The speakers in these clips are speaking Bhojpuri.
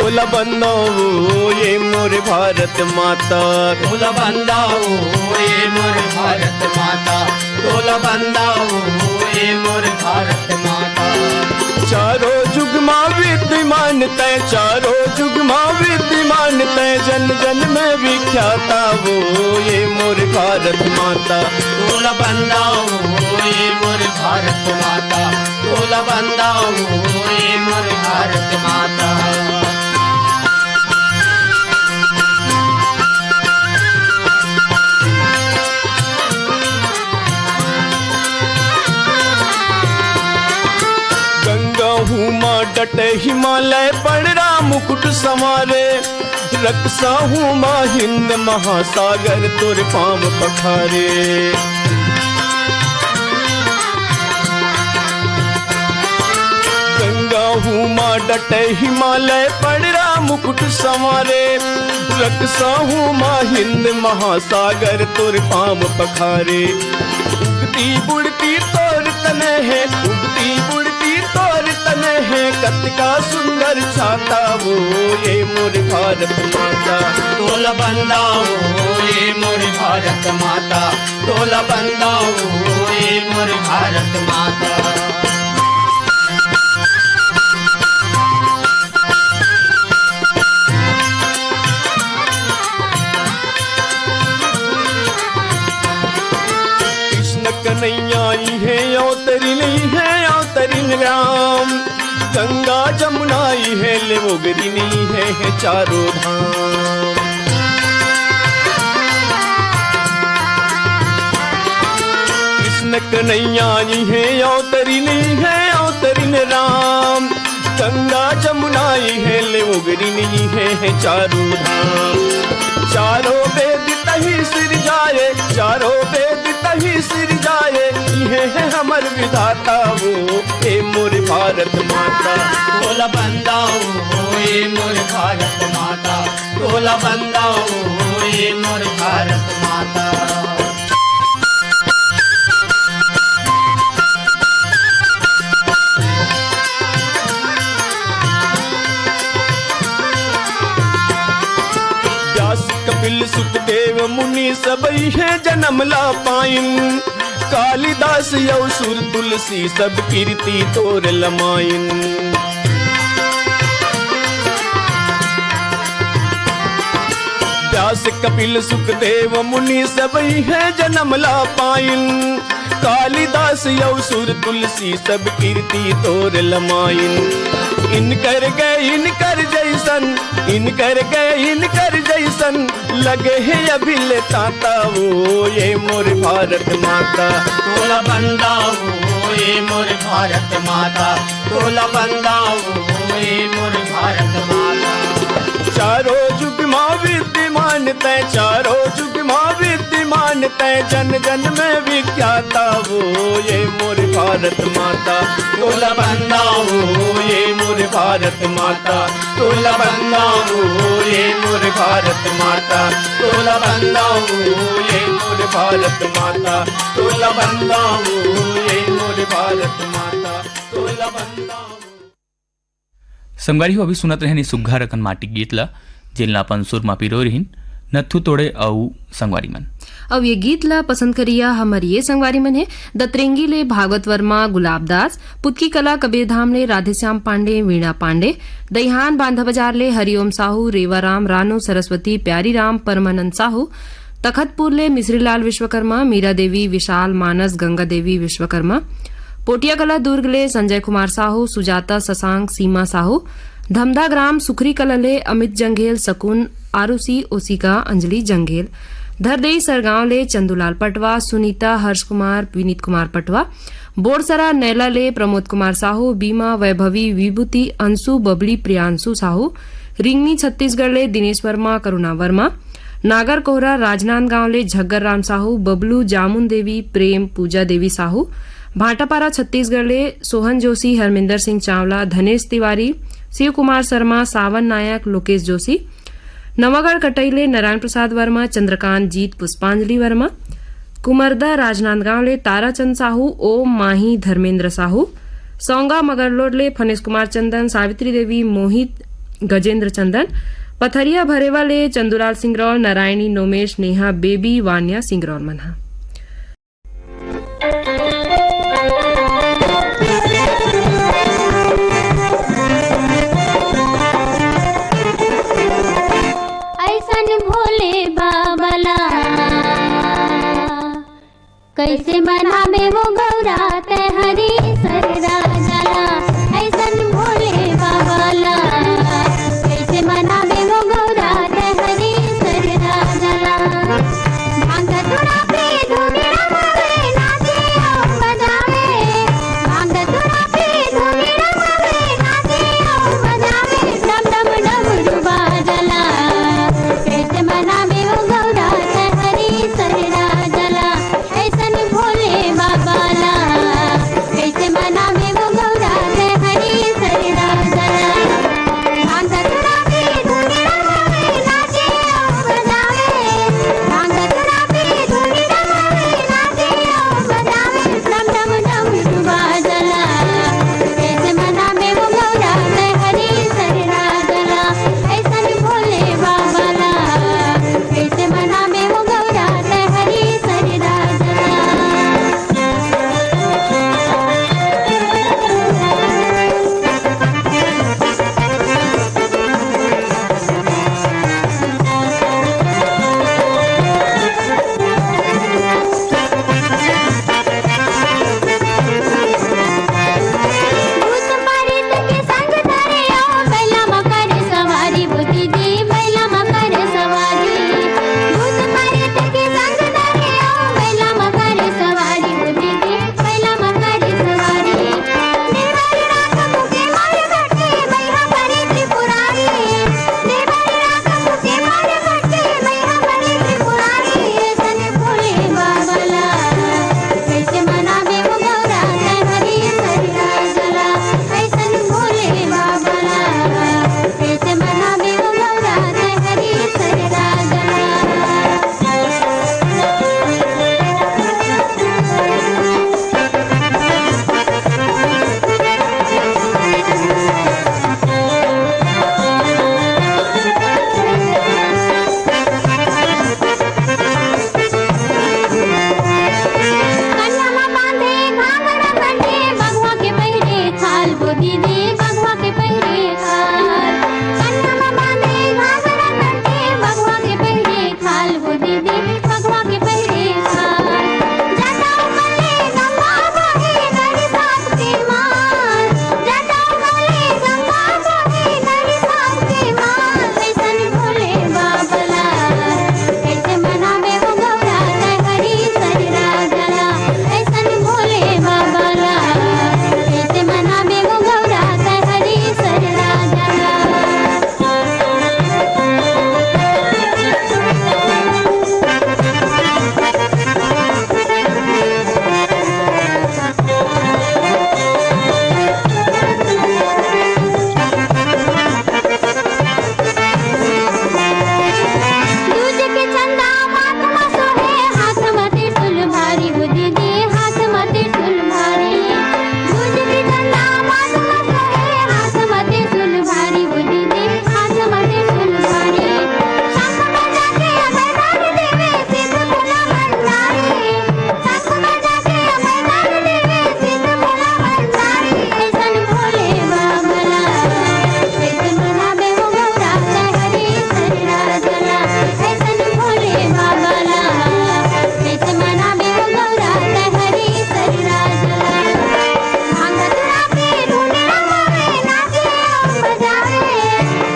तोला बंदाओ ये मोर भारत माता, तोला बंदाओ ये मोर भारत माता, तोला बंदाओ ये मोर भारत माता। चारों जुग मां विद्यमान तय, चारों जुग मां विद्यमान तय, जन जन में विख्याता वो ये मोर भारत माता। तोला बंदाओ ये मोर भारत माता, तोला बंदाओ ये मोर भारत माता। डटे हिमालय पड़रा मुकुट संवारे, रक्षा हूँ माँ हिंद महासागर तुर पाम पखारे। गंगा हूँ माँ डटे हिमालय पड़रा मुकुट संवारे, रक्षा हूँ माँ हिंद महासागर तुर पाम पखारे। उगती बुड़ती तोर तने है, उगती बुड़ती तोर तने है, कतिका सुंदर छाता वो ये मोर भारत माता। तोला बंदाओ ये मोर भारत माता, तोला बंदाओ ये मोर भारत माता। कन्हैया है अवतरी नहीं है अवतरी राम, गंगा जमुना है लेवोगरी नहीं है चारों धाम। कृष्ण कन्हैया है अवतरी नहीं है अवतरी राम, गंगा जमुना है लेवोगरी नहीं है चारों धाम। चारों वेद तही सिर जाए, चारों वेद तही सिर जाए, ये है हमर विधाता वो ये मोर भारत माता। तोला बंदाओ ये मोर भारत माता, तोला बंदाओ ये मोर भारत माता। कपिल सुखदेव मुनि सबई है जन्म ला पाइन, कालिदास यौसुर तुलसी सब कीर्ति तोर लमाइन। व्यास कपिल सुखदेव मुनि सबई है जन्म ला पाइन, कालिदास यौसुर तुलसी सब कीर्ति तोर लमाइन। इनकर गए इनकर जैसन, इनकर गए इनकर जैसन, लगे है अभिले ताता वो ये मोर भारत माता। तोला बंदाओ ये मोर भारत माता, तोला बंदाओ ये मोर भारत माता। चारों जुग मां विद्यमान तय, चारों जुग मां विद्यमान तय, जन जन में विख्याता वो ये मोर भारत माता। तोला बंदाओ ये मोर भारत माता, तोला बंदाओ ये मोर भारत माता, तोला बंदाओ ये मोर भारत माता, तोला बंदाओ ये मोर भारत माता, तोला बंदाओ। संगवारी हो अभी सुनत रहनी सुग्घा रकन माटी गीत ला जिनला अपन सुर मा पिरो रहीन नथु तोड़े औ संगवारी मन। अब ये गीत ला पसंद करिया हमर ये संगवारी मन है दतरेंगी ले भागवत वर्मा गुलाब दास, पुतकी कला कबीरधाम ले राधेश्याम पांडे वीणा पांडे, दईहान बांधा बाजार ले हरिओम साहू रेवाराम रानू सरस्वती प्यारी राम परमानंद साहू, तखतपुर ले मिश्रीलाल विश्वकर्मा मीरा देवी विशाल मानस गंगा देवी विश्वकर्मा, पोटिया कला दुर्ग ले संजय कुमार साहू सुजाता शशांक सीमा साहू, धमधा ग्राम सुखरी कला ले अमित जंघेल सकुन आरुषि ओसिका अंजलि जंघेल, धरदेई सरगांव ले चंदूलाल पटवा सुनीता हर्ष कुमार विनीत कुमार पटवा, बोरसरा नैला ले प्रमोद कुमार साहू बीमा वैभवी विभूति अंशु बबली प्रियांशु साहू, रिंगनी छत्तीसगढ़ ले दिनेश वर्मा करुणा वर्मा, नागर कोहरा राजनांदगांव ले झग्गर राम साहू बबलू जामुन देवी प्रेम पूजा देवी साहू, भाटापारा छत्तीसगढ़ ले सोहन जोशी हरमिंदर सिंह चावला धनेश तिवारी शिव कुमार शर्मा सावन नायक लोकेश जोशी, नवागढ़ कटई ले नारायण प्रसाद वर्मा चंद्रकांत जीत पुष्पांजलि वर्मा, कुमरदा राजनांदगांव ले ताराचंद साहू ओम माही धर्मेंद्र साहू, सौंगा मगरलोड ले फनेश कुमार चंदन सावित्री देवी मोहित गजेंद्र चंदन पथरिया भरेवा ले चंदुलाल सिंगरौल नारायणी नोमेश नेहा बेबी वान्या सिंगरौल मनहा। ऐसन भोले बाबला कैसे मनावे वो गौरा ते हरी सररा जला। ऐसन भोले बाबला कैसे मनावे वो गौरा ते हरी सररा जला। भांग तुरा पे धूनी रमावे नाचे और बजावे। भांग तुरा पे धूनी रमावे नाचे और बजावे। डम डम डमरू बाजला कैसे मनावे वो गौरा ते हरी सररा जला। ऐसन भोले बाबाला कैसे मनावे वो गौरा ते हरी सररा जला। भांग तुरा पे धूनी रमावे नाचे और बजावे। भांग तुरा पे धूनी रमावे नाचे और बजावे। डम डम डमरू बाजला कैसे मनावे वो गौरा ते हरी सररा जला। ऐसन भोले बाबाला कैसे मनावे वो गौरा ते हरी सररा जला। भूत मारित के संग धरे आओ बैला मकर सवारी। बुद्धि दी बैला मकर सवारी। भूत मारित के संग धरे आओ बैला मकर सवारी। बुद्धि दी बैला मकर सवारी। देवरी राख मुके मारे भटके बैहा बड़े त्रिपुरारी। देवरी राख मुके मारे भटके बैहा बड़े त्रिपुरारी। ऐसन भोले बाबला कैसे मनावे वो गौरा ते हरी सररा जला। ऐसन भोले बाबला कैसे मनावे वो गौरा ते हरी सररा जला। कन्हमा बांधे घाघरा कंठे बघवा के पहिरे खाल। बुद्धि दे बघवा के पहिरे खाल। कन्हमा बांधे घाघरा कंठे बघवा के पहिरे खाल। बुद्धि दे बघवा के पहिरे खाल। जटाऊ गले गंगा बहे नदी साथ के माल। जटाऊ गले गंगा बहे नदी साथ के माल। ऐसन भोले बाबला कैसे मनावे वो गौरा ते हरी सररा जला। ऐसन भोले बाबला कैसे मनावे वो गौरा ते हरी सररा जला। दूज के चंदा माथ मा सोहे हाथ मते टुल भारी। बुद्धि दे हाथ मते टुल भारी। दूज के चंदा माथ मा सोहे हाथ मते टुल भारी। बुद्धि दे हाथ मते टुल भारी। शंख बजा के मैदान देवे सिद्ध भोला भंडारी। शंख बजा के मैदान देवे सिद्ध भोला भंडारी। ऐसन भोले बाबला कैसे मनावे वो गौरा ते हरी सररा जला। ऐसन भोले बाबला कैसे मनावे वो गौरा ते हरी सररा जला। भांग तुरा पे धूनी रमावे नाचे और बजावे।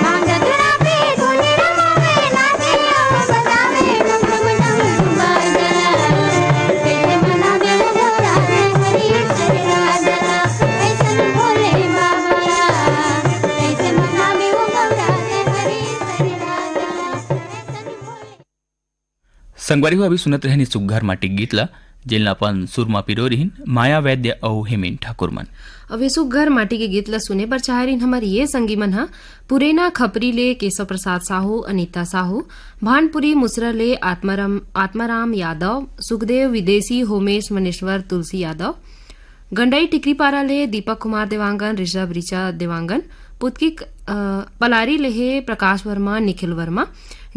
भांग तुरा पे धूनी रमावे नाचे और बजावे। डम डम डमरू बाजला कैसे मनावे वो गौरा ते हरी सररा जला। ऐसन भोले बाबला कैसे मनावे वो गौरा ते हरी सररा जला। ऐसन भोले संगवारी हो अभी सुनत रहनी सुग्घर माटी गीतला जेलना अपन सुरमा पिरोरीन माया वैद्य औ हेमेन ठाकुरमन। अब सुघर माटी के गीत ला सुने पर चाहरीन हमार ये संगी मन हा पुरेना खपरी ले केशव प्रसाद साहू, अनीता साहू, भानपुरी मुसरा ले आत्माराम यादव, सुखदेव विदेशी, होमेश मनेश्वर, तुलसी यादव, गंडई टिकरीपारा ले दीपक कुमार देवांगन, ऋषभ रिचा देवांगन, पुतकी पलारी लेहे प्रकाश वर्मा निखिल वर्मा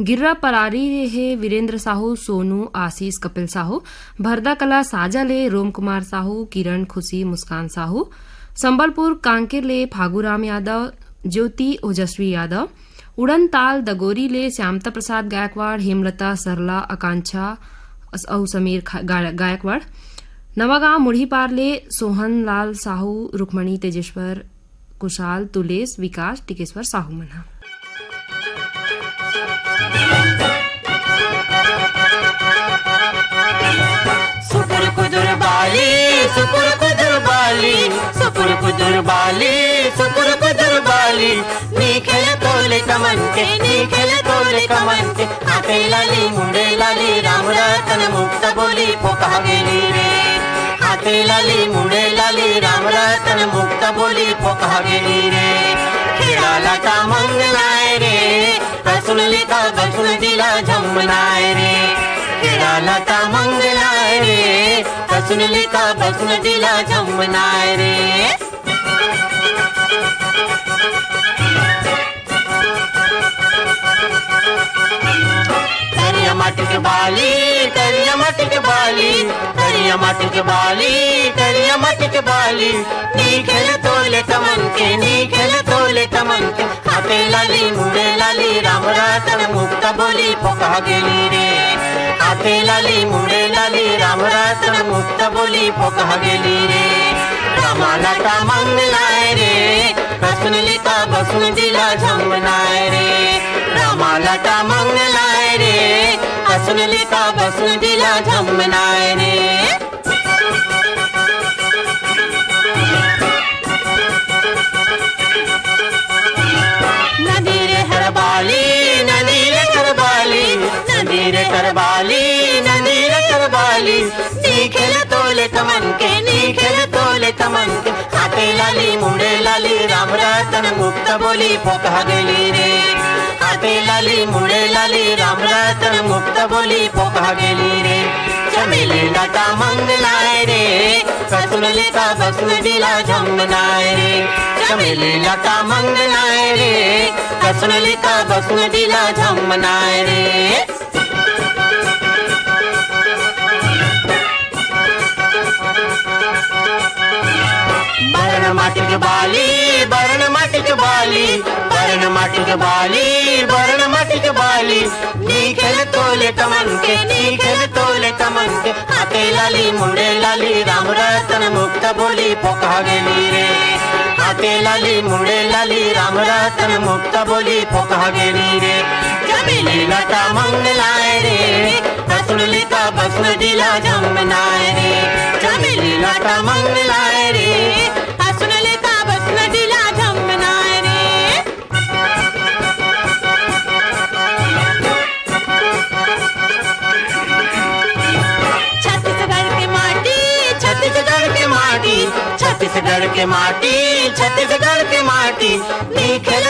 गिर्रा परारी लेहे वीरेंद्र साहू सोनू आशीष कपिल साहू भरदा कला साजा ले रोम कुमार साहू किरण खुशी मुस्कान साहू संबलपुर कांकेर ले फागूराम यादव ज्योति ओजस्वी यादव उड़न ताल दगोरी ले श्यामता प्रसाद गायकवाड़ हेमलता सरला आकांक्षा औ समीर गायकवाड़ नवागांव मुढ़ीपार ले सोहन लाल साहू रुक्मणी तेजेश्वर कुशाल तुलेश विकास टिकेश्वर साहू मना सुपुर कुदुर बाली सुपुर कुदुर बाली सुपुर कुदुर बाली सुपुर कुदुर बाली नी खेल तोले कमन के हाथे लाली मुंडे लाली राम रतन मुक्त बोली पोका गेली रे हाथे लाली मुंडे लाली राम रतन मुक्त बोली पोका गेली रे खेळाला का मंगलाय रे कसून लिखा बसून दिला झमनाय रे खेळाला का मंगलाय रे कसून लिखा बसून दिला झमनाय रे करिया माटिक बाली करिया माटिक बाली करिया माटिक बाली करिया माटिक बाली नी खेल तोले कमन के हाथे लाली मुंडे लाली राम रतन मुक्त बोली पोका गेली रे हाथे लाली मुंडे लाली राम रतन मुक्त बोली पोका गेली रे रामाला का मंगलाय रे कसून लिखा बसून दिला झमनाय रे रामाला का मंगलाय रे कसून लिखा बसून दिला झमनाय रे नदी रे करबाली नदी रे करबाली नदी रे करबाली नदी रे करबाली नी खेल तोले कमन के हाथे लाली मुंडे लाली राम रतन मुक्त बोली पोका गेली रे हाथे लाली मुंडे लाली राम रतन मुक्त बोली पोका गेली रे चमेली लता मंगलाय रे कसून लिखा बसून दिला झमनाय रे चमेली लता मंगलाय रे कसून लिखा बसून दिला झमनाय रे बरण माटिक बाली बरण माटिक बाली बरण माटिक बाली बरण माटिक बाली नी खेल तोले कमन के हाथे लाली मुंडे लाली राम रतन मुक्त बोली पोका गेली रे हाथे लाली मुंडे लाली राम रतन मुक्त बोली पोका गेली रे चमेली लता मंगलाय रे कसून लिखा बसून दिला झमनाय रे चमेली लता मंगलाय रे कसून लिखा बसून दिला झमनाय रे छत्तीसगढ़ के माटी छत्तीसगढ़ के माटी छत्तीसगढ़ के माटी छत्तीसगढ़ के माटी नी खेल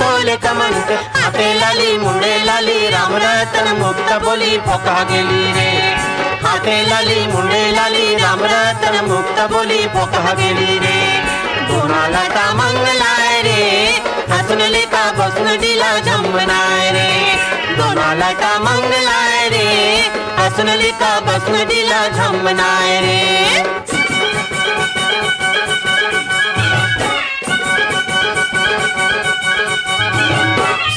तोले कमन के हाथे लाली मुंडे लाली राम रतन मुक्त बोली पोका गेली रे हाथे लाली मुंडे लाली राम रतन मुक्त बोली पोका गेली रे दोनाला का मंगलाय रे कसून लिखा बसून दिला झमनाय रे दोनाला का मंगलाय रे कसून लिखा बसून दिला झमनाय रे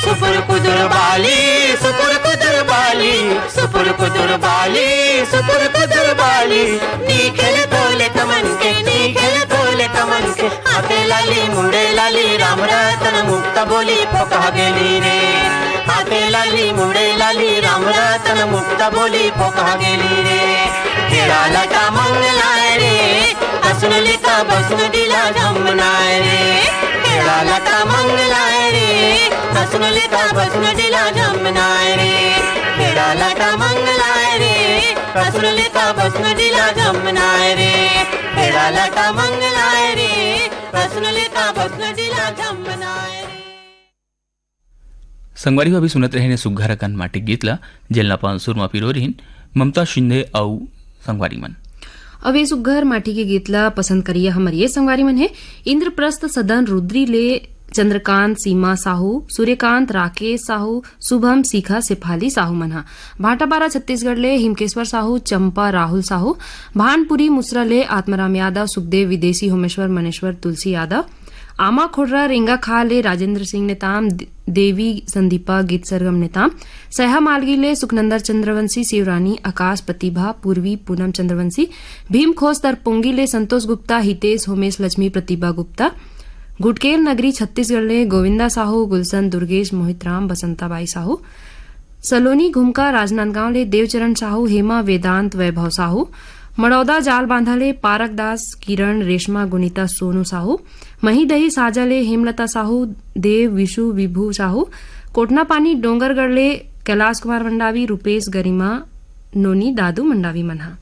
सुपुर कुदुर बाली सुपुर कुदुर बाली सुपुर कुदुर बाली सुपुर कुदुर बाली नी खेल तोले कमन के हाथे लाली मुंडे लाली राम रतन मुक्त बोली पोका गेली रे हाथे लाली मुंडे लाली राम रतन मुक्त बोली पोका गेली रे खेळाला का मंगलाय रे कसून लिखा बसून दिला झमनाय रे खेळाला का मंगलाय रे कसून लिखा बसून दिला झमनाय रे खेळाला का मंगलाय रे कसून लिखा बसून दिला झमनाय रे खेळाला का मंगलाय रे कसून लिखा बसून दिला झमनाय रे संगवारी अभी सुनत रहे ने सुघ्घर अकन माटी गीतला जेलना पान सुरमा पिरोरीन ममता शिंदे औ संगवारी मन अब ये सुघर माटी के गीतला पसंद करिए हमर ये संगवारी मन है इंद्रप्रस्थ सदन रुद्री ले चंद्रकांत सीमा साहू सूर्यकांत राकेश साहू शुभम सीखा सिफाली साहू मनहा भाटापारा छत्तीसगढ़ ले हिमकेश्वर साहू चंपा राहुल साहू भानपुरी मुसरा ले आत्माराम यादव सुखदेव विदेशी होमेश्वर मनेश्वर तुलसी यादव आमा खोडरा रेंगा खा ले राजेंद्र सिंह नेताम देवी संदीपा गीत सरगम नेताम सहा मालगी ले सुखनंदर चंद्रवंशी शिवरानी आकाश प्रतिभा पूर्वी पूनम चंद्रवंशी भीम खोज तरपुंगी ले संतोष गुप्ता हितेश होमेश लक्ष्मी प्रतिभा गुप्ता गुटकेल नगरी छत्तीसगढ़ ले गोविंदा साहू गुलशन दुर्गेश मोहितराम बसंताबाई साहू सलोनी घुमका राजनांदगांव ले देवचरण साहू हेमा वेदांत वैभव साहू मड़ौदा जाल बांधाले पारक दास किरण रेशमा गुनीता सोनू साहू मही दही साजाले हेमलता साहू देव विशु विभू साहू कोटना पानी डोंगरगढ़ ले कैलाश कुमार मंडावी रूपेश गरिमा नोनी दादू मंडावी मनहा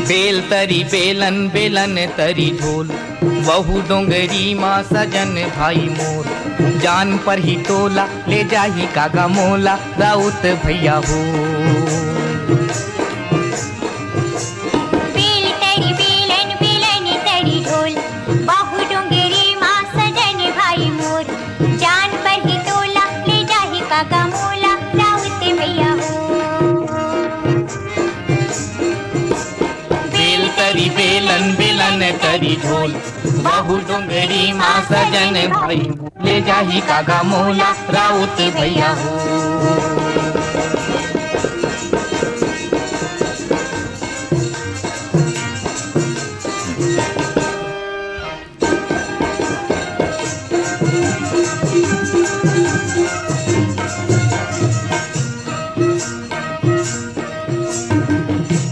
बेल तरी बेलन बेलन तरी ढोल बहु डोंगरी माँ सजन भाई मोर जान पर ही तोला ले जाही कागा मोला राउत भैया हो बेल तरी बेलन बेलन तरी ढोल बाहु डोंगरी माँ सजन भाई मोर जान पर ही तोला ले जाही कागा मोला राउत भैया हो बेल तरी बेलन बेलन तरी ढोल बहु डोंगरी माँ सजन भाई ले जाही कागा मोला राउत भैया हो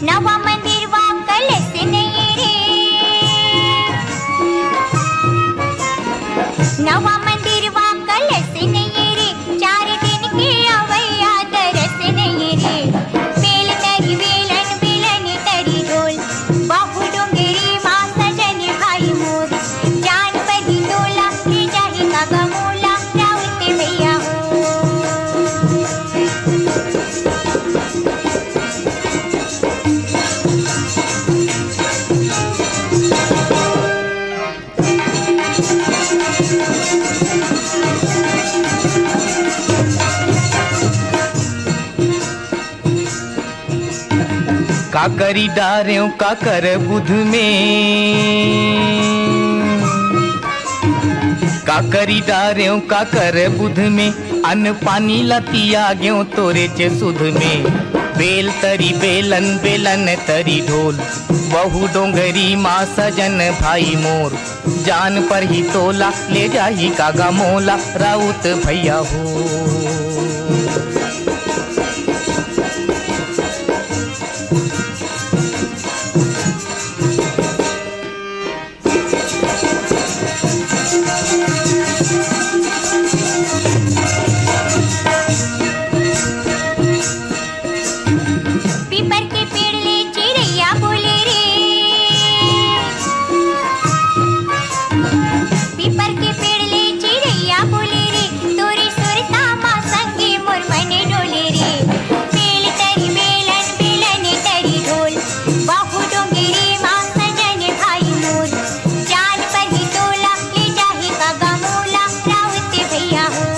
नवा मंदिर वा कलश नहीं रे नवा मंदिर वा कलश नहीं रे 4 दिन के अवैया तरस नहीं रे बेल तरी बेलन बेलन तरी ढोल बाहु डोंगरी माँ सजन भाई मोर जान पर ही तोला ले जाही कागा मोला राउत भैया हो का करी डार्यों का कर बुध में का करी डार्यों का कर बुध में अन्न पानी लतिया ग्यों तोरे चे सुध में बेल तरी बेलन बेलन तरी ढोल बहु डोंगरी माँ सजन भाई मोर जान पर ही तोला ले जाही कागा मोला राउत भैया हो पीपर के पेड़ ले चिड़ैया बोले रे पीपर के पेड़ ले चिड़ैया बोले रे तोरे सुरता माँ संगे मोर मन डोले रे बेल तरी बेलन बेलन तरी ढोल बाहु डोंगरी माँ सजन भाई मोर जान पर ही तोला ले जाही कागा मोला राउत भैया हो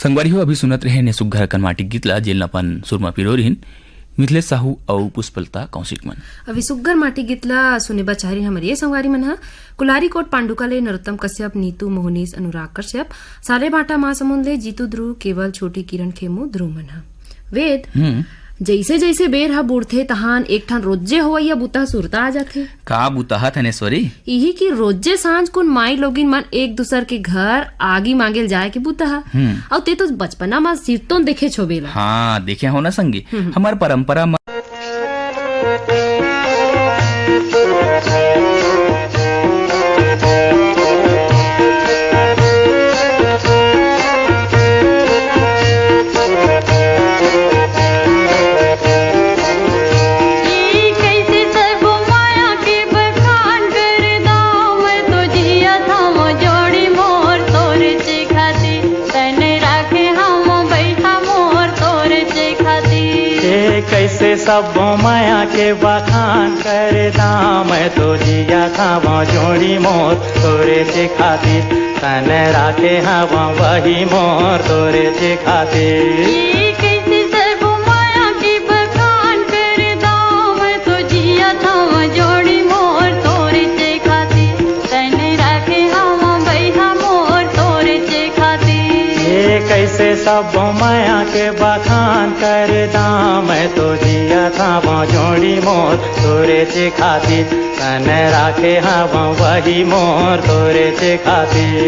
संगवारी हो अभी सुनत रहे ने सुघर कनमाटी गीतला जेलनापन सुरमा पिरोरिन मिथिलेश साहू और पुष्पलता कौशिक मन अभी सुग्गर माटी गीतला सुने बचारी हमर ये संगवारी मन हा कुलारी कोट पांडुका ले नरोत्तम कश्यप नीतू मोहनीश अनुराग कश्यप साले भाटा महासमुंद ले जीतू ध्रुव केवल छोटी किरण खेमू ध्रुव मन हा वेद जैसे जैसे बेर हा बुढ़थे तहान एक ठन रोजे होवैया बुता सुरता आ जाथे। का बुताहा थनेश्वरी? यही कि रोजे सांझ कुन माई लोगिन मन एक दूसर के घर आगी मांगेल जाए के बुता। और ते तो बचपना में सिरतों देखे छोबेला। हाँ देखे हो ना संगी, हमार परंपरा में सब माया के बखान कर दाम तो जिया खावा जोड़ी मोर तोरे से खातिर तन राखे हवा वही मोर तोरे से खातिर। कैसे सब माया के बखान कर दाम तो जिया खावा जोड़ी मोर तोरे से खातिर तन राखे हवा वही मोर तोरे से खातिर। ये कैसे सब माया के बखान कर दाम तो जिया खावा जोड़ी मोर तोरे से खातिर तन राखे हवा वही मोर तोरे से खातिर।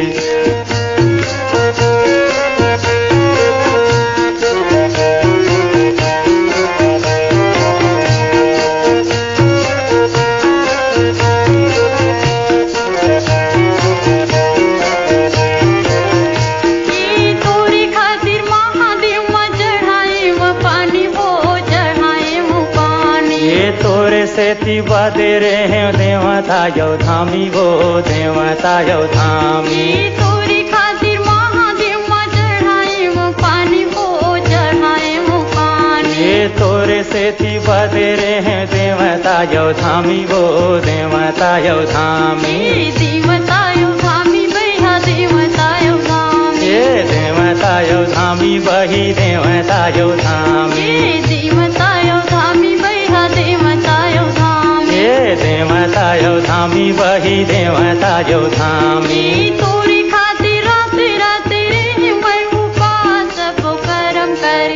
बदे रे देवता यो धामी वो देवता यो धामी। तोरी खातिर महादेव में चढ़ाए वो पानी वो चढ़ाए वो पानी। ये तोरे से थी बदे रे देवता यो धामी वो देवता यो धामी। देवता यो धामी भैया देवता यो धामी। ये देवता यो धामी वही देवता यो धामी। देवता यो धामी भैया देवता यो धामी। देवता यो धामी वही देवता यो धामी। तोरी खातिर रात रात रे मैं उपास सब कर्म कर्म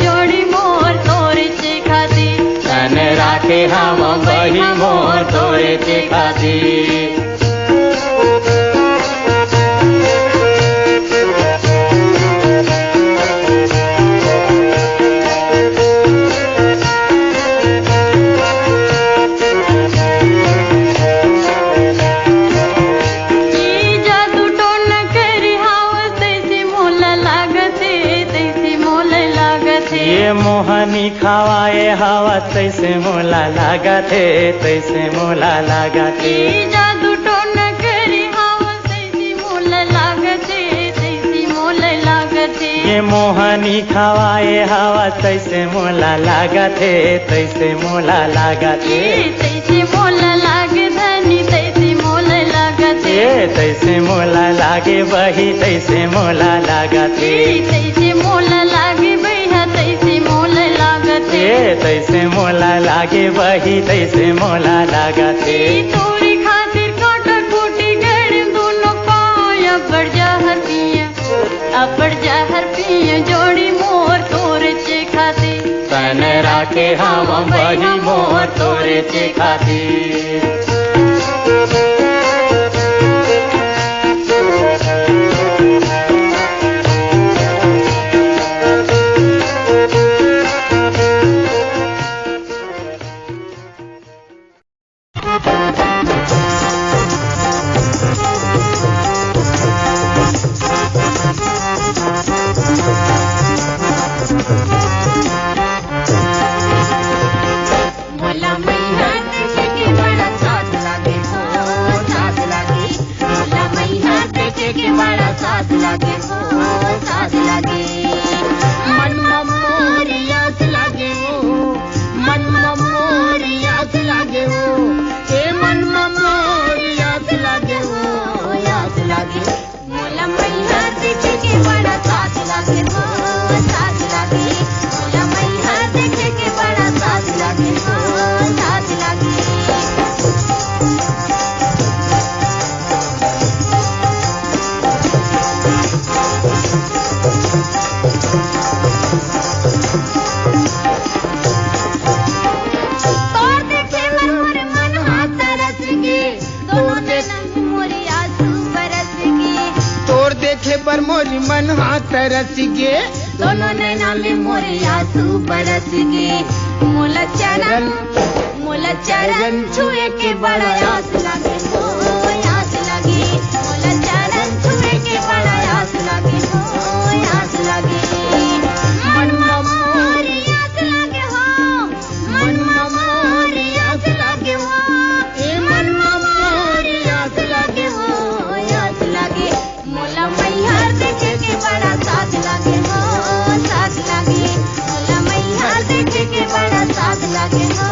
जोड़ी मोर तोरे से खातिर तन राखे हम वही मोर तोरे से खातिर। मोहनी खावाए हवा तैसे मोला लागथे तैसे मोला लागथे। जादू टोन करी हवा तैसे मोला लागथे तैसे मोला लागथे। ये मोहनी खावाए हवा तैसे मोला लागथे तैसे मोला लागथे। तैसे मोला लागे धनी तैसे मोला लागथे। तैसे मोला लागे वही तैसे मोला लागथे। तैसे मोला लागे भैया तैसे मोला लागथे। तैसे मोला लागे वही तैसे मोला लागथे। तोरी खातिर काटा कोटी गड़ दोनों पाया बढ़ जहर पिया जोड़ी मोर तोरे से खातिर तन राखे हम वही मोर तोरे से खातिर। मोला मैया तुझे के बड़ा साथ लागे हो साथ पर मोरी मन हाथ तरस गे, दोनों नैना ले मोरे आंसू बरस गे। मोला चरण छुए के बड़ा आस लागे हो, आस लागे। मोला चरण छुए के बड़ा आस लागे हो, आस लागे। मन मोरी आस लागे हो, मन मोरी आस लागे हो, ए मन मोरी आस लागे हो, आस लागे। मोला मैया देखे के बड़ा साथ लागे हो, साथ लागे। मोला मैया देखे के बड़ा साथ लागे हो,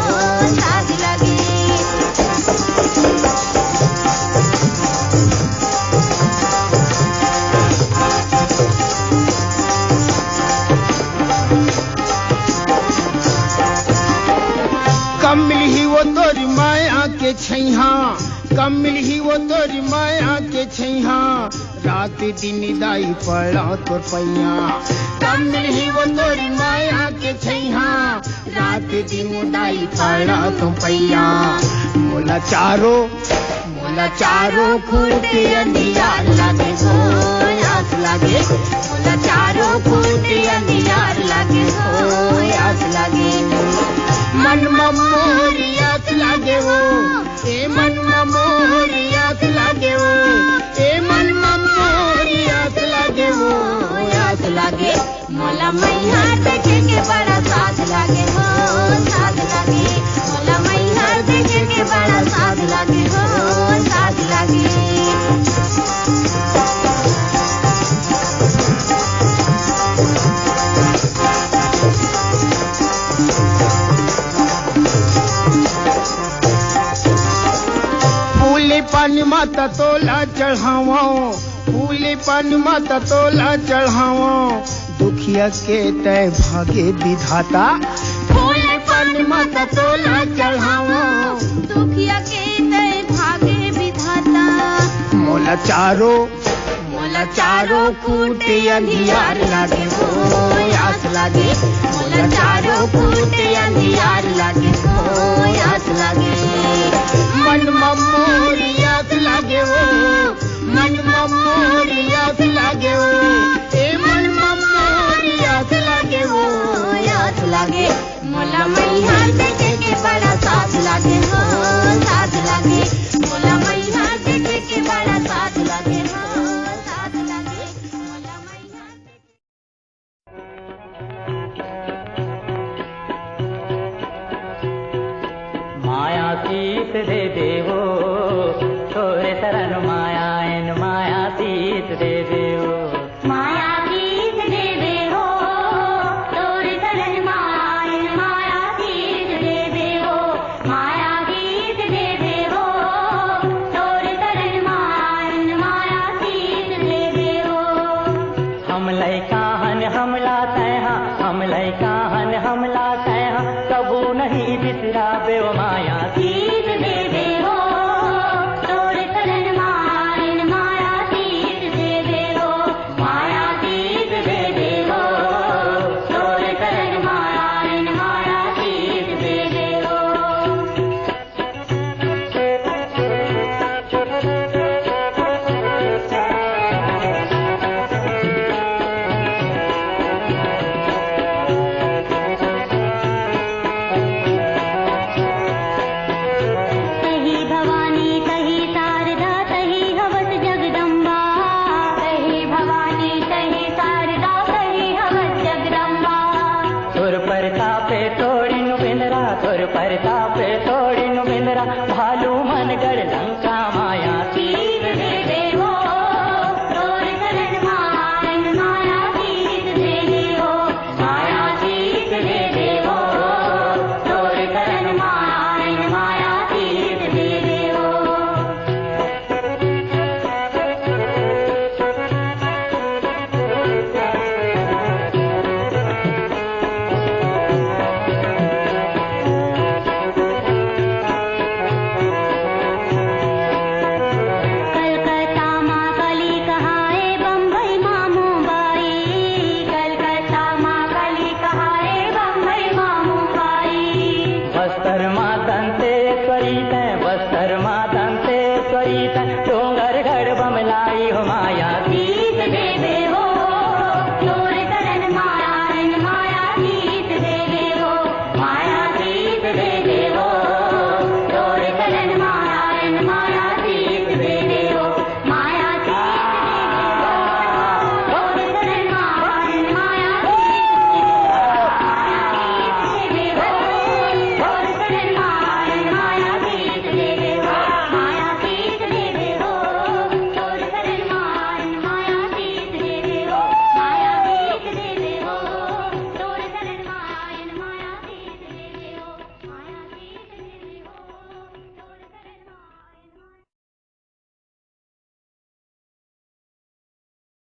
साथ लागे। कम मिली वो तोरी माया के छैहा, कम मिली वो तोरी माया के छैहा, रात दिन दाई पड़ा तोर पैया। कम मिली वो तोरी माया के छैहा, रात दिन दाई पड़ा तो पैया। मोला चारो खूटे अंधियार लागे हो, आस लागे। मोला चारो खूटे अंधियार लागे हो, आस लागे। मन मोरी आस लागे हो, ए मन मोरी आस लागे हो, ए मन मोरी आस लागे हो, आस लागे। मोला मैया देखे के बड़ा साथ लागे हो, साथ लागे। मोला मैया देखे के बड़ा साथ लागे हो, साथ लागे। फूले पानी माता तोला चढ़ावो, फूले पानी माता तोला चढ़ावो, दुखिया के तय भागे विधाता। फूले पानी माता तोला चढ़ावो, दुखिया के तय भागे विधाता। मोला चारो खूटे अंधियार लागे हो, आस लागे। मोला चारो खूटे अंधियार लागे हो, आस लागे। मन मोरी आस लागे हो, मन मोरी आस लागे हो, ए मन मोरी आस लागे हो, आस लागे। मोला मैया देखे के बड़ा साथ लागे हो, साथ लागे। मोला मैया देखे के बड़ा साथ लागे हो, साथ लागे। मोला मैया माया सीत दे देवो तोरे शरण माया एन माया सीत दे देवो। माया गीत देवे हो, तोरे शरण माया माया गीत देवे हो। माया गीत देवे हो, तोरे शरण माया माया गीत देवे हो। हम लैका हन हमला तैहा, हम लैका हन हमला तैहा, कबू नहीं बिसराबे वो माया गीत देवे हो, तोरे शरण माया माया गीत देवे हो। माया गीत देवे हो, तोरे शरण माया माया गीत देवे हो। तही भवानी तही शारदा तही हवस जगदम्बा। तही भवानी तही शारदा तही हवस जगदम्बा। तुर परतापे तोड़िनु बिंदरा, तुर परतापे तोड़िनु बिंदरा,